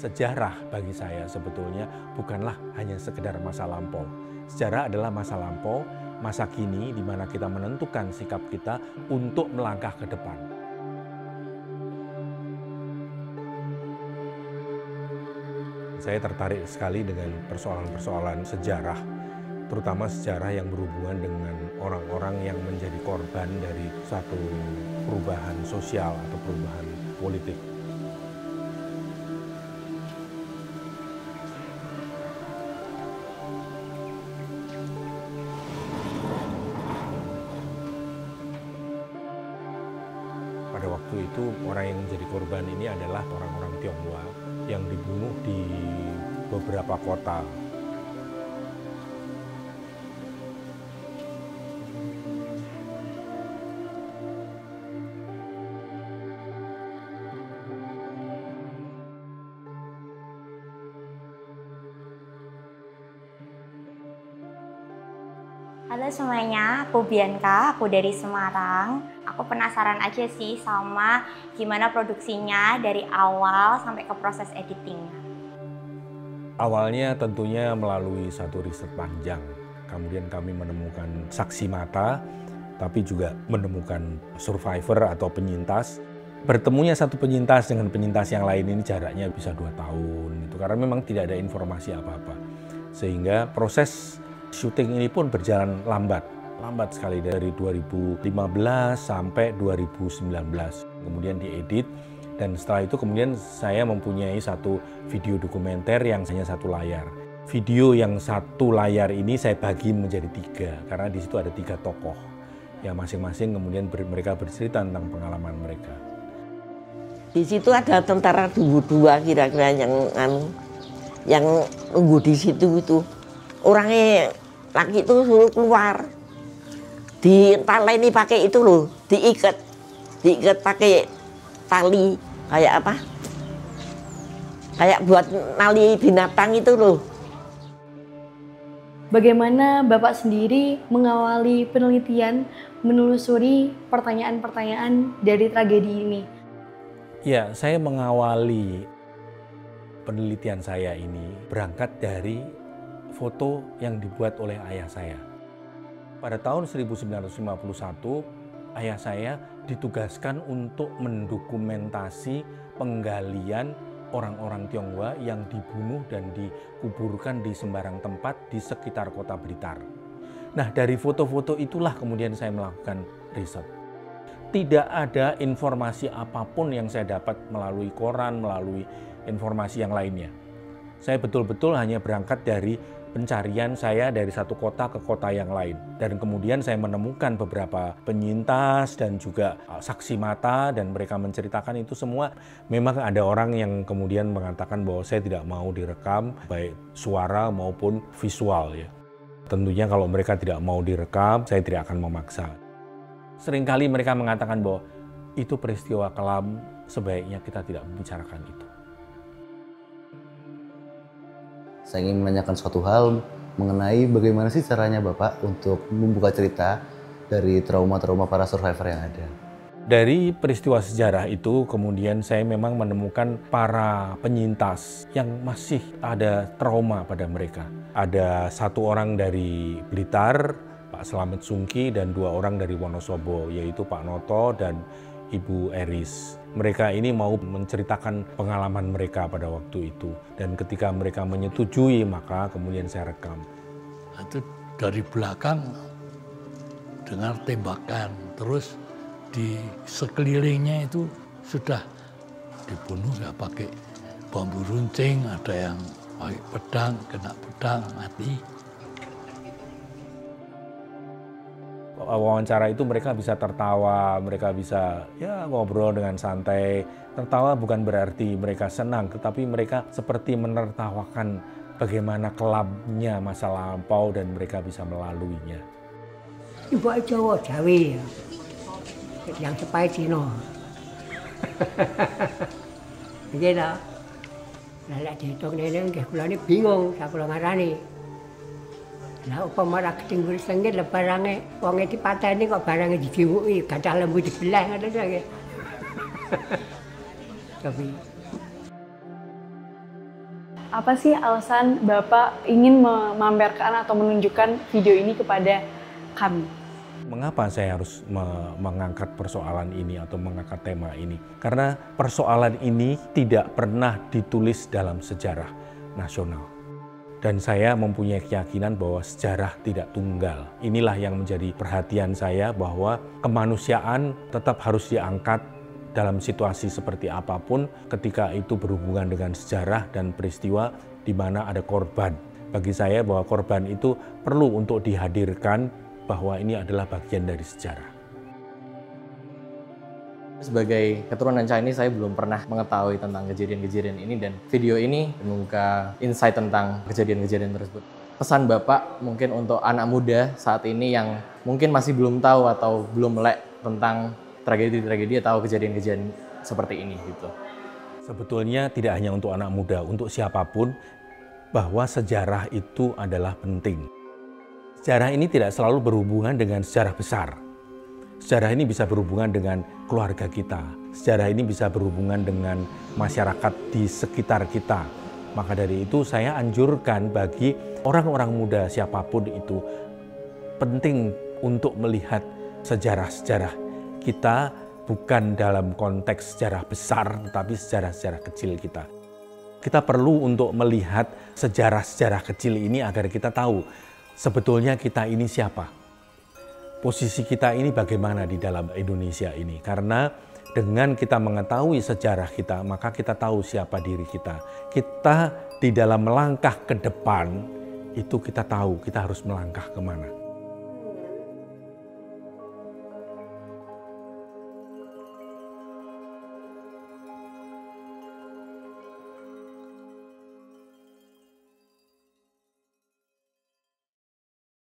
Sejarah bagi saya sebetulnya bukanlah hanya sekedar masa lampau. Sejarah adalah masa lampau, masa kini di mana kita menentukan sikap kita untuk melangkah ke depan. Saya tertarik sekali dengan persoalan-persoalan sejarah, terutama sejarah yang berhubungan dengan orang-orang yang menjadi korban dari suatu perubahan sosial atau perubahan politik. Pada waktu itu orang yang menjadi korban ini adalah orang-orang Tionghoa yang dibunuh di beberapa kota. Halo semuanya, aku Bianca, aku dari Semarang. Aku penasaran aja sih sama gimana produksinya dari awal sampai ke proses editingnya. Awalnya tentunya melalui satu riset panjang. Kemudian kami menemukan saksi mata, tapi juga menemukan survivor atau penyintas. Bertemunya satu penyintas dengan penyintas yang lain ini jaraknya bisa 2 tahun. Karena memang tidak ada informasi apa-apa. Sehingga proses syuting ini pun berjalan lambat sekali dari 2015 sampai 2019. Kemudian diedit dan setelah itu kemudian saya mempunyai satu video dokumenter yang hanya 1 layar. Video yang 1 layar ini saya bagi menjadi 3 karena di situ ada 3 tokoh yang masing-masing kemudian mereka bercerita tentang pengalaman mereka. Di situ ada tentara dua kira-kira yang nunggu di situ itu. Orangnya laki itu suruh keluar, ditaleni pakai itu loh, diikat pakai tali kayak apa? Kayak buat nali binatang itu loh. Bagaimana Bapak sendiri mengawali penelitian, menelusuri pertanyaan-pertanyaan dari tragedi ini? Ya, saya mengawali penelitian saya ini berangkat dari foto yang dibuat oleh ayah saya. Pada tahun 1951, ayah saya ditugaskan untuk mendokumentasi penggalian orang-orang Tionghoa yang dibunuh dan dikuburkan di sembarang tempat di sekitar kota Blitar. Nah, dari foto-foto itulah kemudian saya melakukan riset. Tidak ada informasi apapun yang saya dapat melalui koran, melalui informasi yang lainnya. Saya betul-betul hanya berangkat dari pencarian saya dari satu kota ke kota yang lain. Dan kemudian saya menemukan beberapa penyintas dan juga saksi mata dan mereka menceritakan itu semua. Memang ada orang yang kemudian mengatakan bahwa saya tidak mau direkam baik suara maupun visual ya. Tentunya kalau mereka tidak mau direkam, saya tidak akan memaksa. Seringkali mereka mengatakan bahwa itu peristiwa kelam, sebaiknya kita tidak membicarakan itu. Saya ingin menanyakan suatu hal mengenai bagaimana sih caranya Bapak untuk membuka cerita dari trauma-trauma para survivor yang ada. Dari peristiwa sejarah itu kemudian saya memang menemukan para penyintas yang masih ada trauma pada mereka. Ada 1 orang dari Blitar, Pak Slamet Sungki, dan 2 orang dari Wonosobo, yaitu Pak Noto dan Ibu Eris. Mereka ini mau menceritakan pengalaman mereka pada waktu itu. Dan ketika mereka menyetujui, maka kemudian saya rekam. Itu dari belakang dengar tembakan. Terus di sekelilingnya itu sudah dibunuh ya pakai bambu runcing. Ada yang pakai pedang, kena pedang, mati. Wawancara itu mereka bisa tertawa, mereka bisa ya ngobrol dengan santai. Tertawa bukan berarti mereka senang, tetapi mereka seperti menertawakan bagaimana kelamnya masa lampau dan mereka bisa melaluinya. Ibu Jawa Jawi ya, yang sepai Cina. Begitu. Lah lek dihitung nene nggih kula ini bingung sak kula ngarani. Lah upama ra ketinggur sengit le barange wonge dipateni kok barange didiwuki gadah lembu dibelah ngono nggih. Tapi apa sih alasan Bapak ingin memamerkan atau menunjukkan video ini kepada kami? Mengapa saya harus mengangkat persoalan ini atau mengangkat tema ini? Karena persoalan ini tidak pernah ditulis dalam sejarah nasional. Dan saya mempunyai keyakinan bahwa sejarah tidak tunggal. Inilah yang menjadi perhatian saya, bahwa kemanusiaan tetap harus diangkat dalam situasi seperti apapun ketika itu berhubungan dengan sejarah dan peristiwa di mana ada korban. Bagi saya bahwa korban itu perlu untuk dihadirkan, bahwa ini adalah bagian dari sejarah. Sebagai keturunan Chinese, saya belum pernah mengetahui tentang kejadian-kejadian ini, dan video ini membuka insight tentang kejadian-kejadian tersebut. Pesan Bapak mungkin untuk anak muda saat ini yang mungkin masih belum tahu atau belum melek tentang tragedi-tragedi atau kejadian-kejadian seperti ini gitu. Sebetulnya tidak hanya untuk anak muda, untuk siapapun, bahwa sejarah itu adalah penting. Sejarah ini tidak selalu berhubungan dengan sejarah besar. Sejarah ini bisa berhubungan dengan keluarga kita. Sejarah ini bisa berhubungan dengan masyarakat di sekitar kita. Maka dari itu saya anjurkan bagi orang-orang muda siapapun itu, penting untuk melihat sejarah-sejarah kita, bukan dalam konteks sejarah besar, tetapi sejarah-sejarah kecil kita. Kita perlu untuk melihat sejarah-sejarah kecil ini agar kita tahu sebetulnya kita ini siapa. Posisi kita ini bagaimana di dalam Indonesia ini. Karena dengan kita mengetahui sejarah kita, maka kita tahu siapa diri kita. Kita di dalam melangkah ke depan, itu kita tahu kita harus melangkah kemana.